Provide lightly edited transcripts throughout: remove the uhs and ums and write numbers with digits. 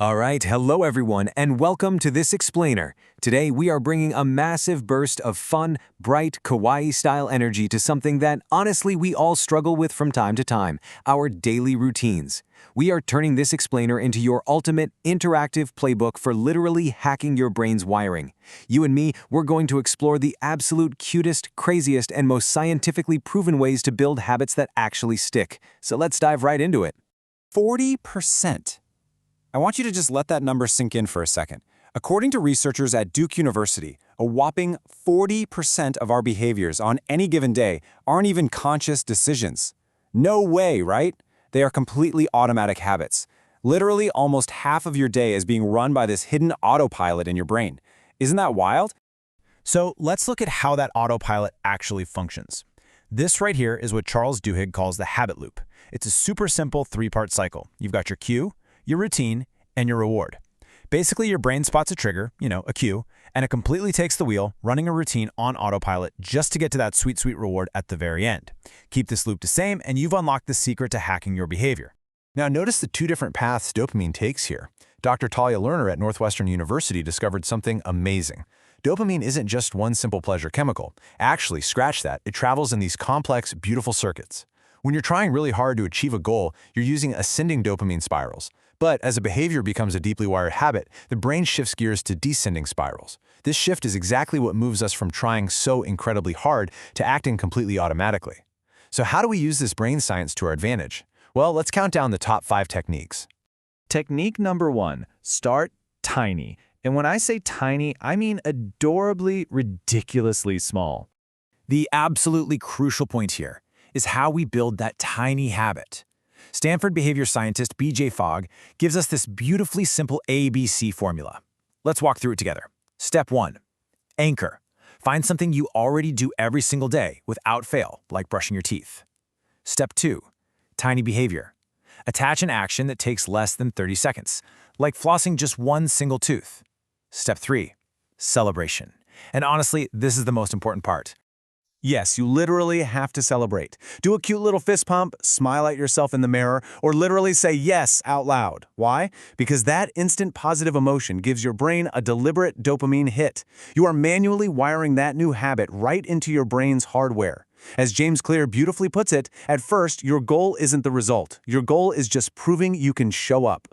All right, hello everyone, and welcome to This Explainer. Today we are bringing a massive burst of fun, bright, kawaii-style energy to something that, honestly, we all struggle with from time to time, our daily routines. We are turning This Explainer into your ultimate interactive playbook for literally hacking your brain's wiring. You and me, we're going to explore the absolute cutest, craziest, and most scientifically proven ways to build habits that actually stick. So let's dive right into it. 40%. I want you to just let that number sink in for a second. According to researchers at Duke University, a whopping 40% of our behaviors on any given day aren't even conscious decisions. No way, right? They are completely automatic habits. Literally, almost half of your day is being run by this hidden autopilot in your brain. Isn't that wild? So let's look at how that autopilot actually functions. This right here is what Charles Duhigg calls the habit loop. It's a super simple three-part cycle. You've got your cue, your routine, and your reward. Basically, your brain spots a trigger, a cue, and it completely takes the wheel, running a routine on autopilot just to get to that sweet, sweet reward at the very end. Keep this loop the same, and you've unlocked the secret to hacking your behavior. Now notice the two different paths dopamine takes here. Dr. Talia Lerner at Northwestern University discovered something amazing. Dopamine isn't just one simple pleasure chemical. Actually, scratch that, it travels in these complex, beautiful circuits. When you're trying really hard to achieve a goal, you're using ascending dopamine spirals. But as a behavior becomes a deeply wired habit, the brain shifts gears to descending spirals. This shift is exactly what moves us from trying so incredibly hard to acting completely automatically. So how do we use this brain science to our advantage? Well, let's count down the top 5 techniques. Technique number 1, start tiny. And when I say tiny, I mean adorably, ridiculously small. The absolutely crucial point here is how we build that tiny habit. Stanford behavior scientist B.J. Fogg gives us this beautifully simple ABC formula. Let's walk through it together. Step 1. Anchor. Find something you already do every single day without fail, like brushing your teeth. Step 2. Tiny behavior. Attach an action that takes less than 30 seconds, like flossing just one single tooth. Step 3. Celebration. And honestly, this is the most important part. Yes, you literally have to celebrate. Do a cute little fist pump, smile at yourself in the mirror, or literally say yes out loud. Why? Because that instant positive emotion gives your brain a deliberate dopamine hit. You are manually wiring that new habit right into your brain's hardware. As James Clear beautifully puts it, at first, your goal isn't the result. Your goal is just proving you can show up.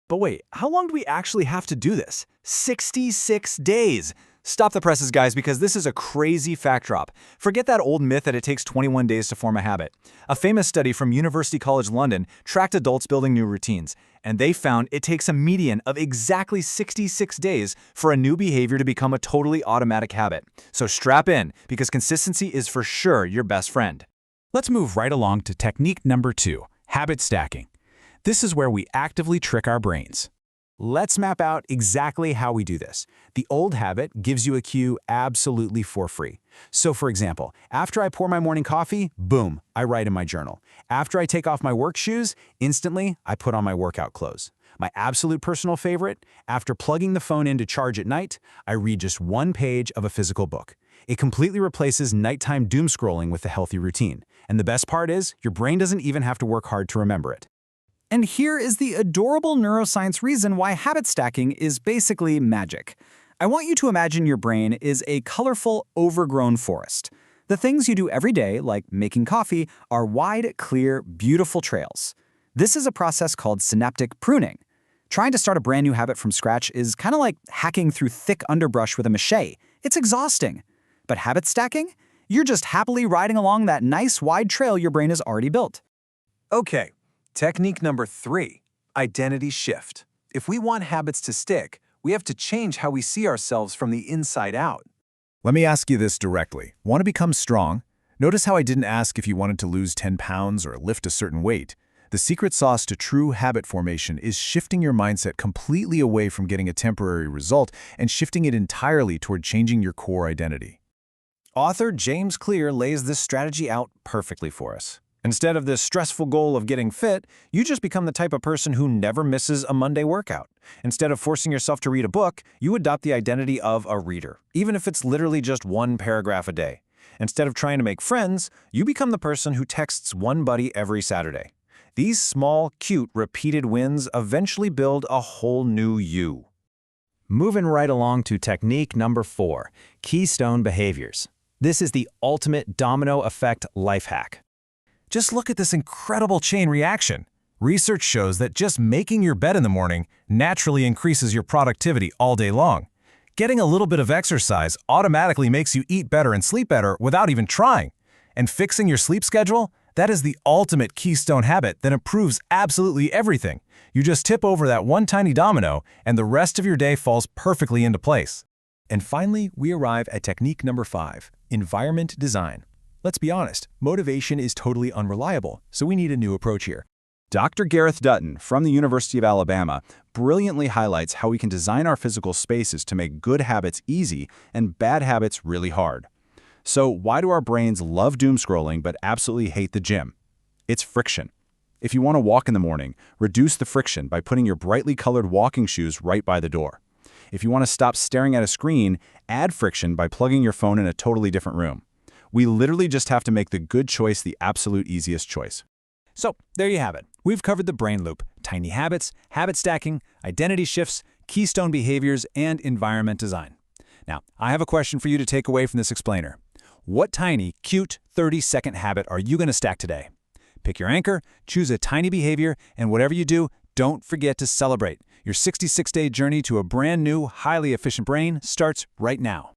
But wait, how long do we actually have to do this? 66 days! Stop the presses, guys, because this is a crazy fact drop. Forget that old myth that it takes 21 days to form a habit. A famous study from University College London tracked adults building new routines, and they found it takes a median of exactly 66 days for a new behavior to become a totally automatic habit. So strap in, because consistency is for sure your best friend. Let's move right along to technique number 2, habit stacking. This is where we actively trick our brains. Let's map out exactly how we do this. The old habit gives you a cue absolutely for free. So for example, after I pour my morning coffee, boom, I write in my journal. After I take off my work shoes, instantly, I put on my workout clothes. My absolute personal favorite, after plugging the phone in to charge at night, I read just one page of a physical book. It completely replaces nighttime doom scrolling with a healthy routine. And the best part is, your brain doesn't even have to work hard to remember it. And here is the adorable neuroscience reason why habit stacking is basically magic. I want you to imagine your brain is a colorful, overgrown forest. The things you do every day, like making coffee, are wide, clear, beautiful trails. This is a process called synaptic pruning. Trying to start a brand new habit from scratch is kind of like hacking through thick underbrush with a machete. It's exhausting. But habit stacking? You're just happily riding along that nice, wide trail your brain has already built. Okay. Technique number 3, identity shift. If we want habits to stick, we have to change how we see ourselves from the inside out. Let me ask you this directly. Want to become strong? Notice how I didn't ask if you wanted to lose 10 pounds or lift a certain weight. The secret sauce to true habit formation is shifting your mindset completely away from getting a temporary result and shifting it entirely toward changing your core identity. Author James Clear lays this strategy out perfectly for us. Instead of this stressful goal of getting fit, you just become the type of person who never misses a Monday workout. Instead of forcing yourself to read a book, you adopt the identity of a reader, even if it's literally just one paragraph a day. Instead of trying to make friends, you become the person who texts one buddy every Saturday. These small, cute, repeated wins eventually build a whole new you. Moving right along to technique number 4, keystone behaviors. This is the ultimate domino effect life hack. Just look at this incredible chain reaction. Research shows that just making your bed in the morning naturally increases your productivity all day long. Getting a little bit of exercise automatically makes you eat better and sleep better without even trying. And fixing your sleep schedule, that is the ultimate keystone habit that improves absolutely everything. You just tip over that one tiny domino, and the rest of your day falls perfectly into place. And finally, we arrive at technique number 5, environment design. Let's be honest, motivation is totally unreliable, so we need a new approach here. Dr. Gareth Dutton from the University of Alabama brilliantly highlights how we can design our physical spaces to make good habits easy and bad habits really hard. So why do our brains love doom scrolling but absolutely hate the gym? It's friction. If you want to walk in the morning, reduce the friction by putting your brightly colored walking shoes right by the door. If you want to stop staring at a screen, add friction by plugging your phone in a totally different room. We literally just have to make the good choice the absolute easiest choice. So, there you have it. We've covered the brain loop, tiny habits, habit stacking, identity shifts, keystone behaviors, and environment design. Now, I have a question for you to take away from this explainer. What tiny, cute 30-second habit are you going to stack today? Pick your anchor, choose a tiny behavior, and whatever you do, don't forget to celebrate. Your 66-day journey to a brand new, highly efficient brain starts right now.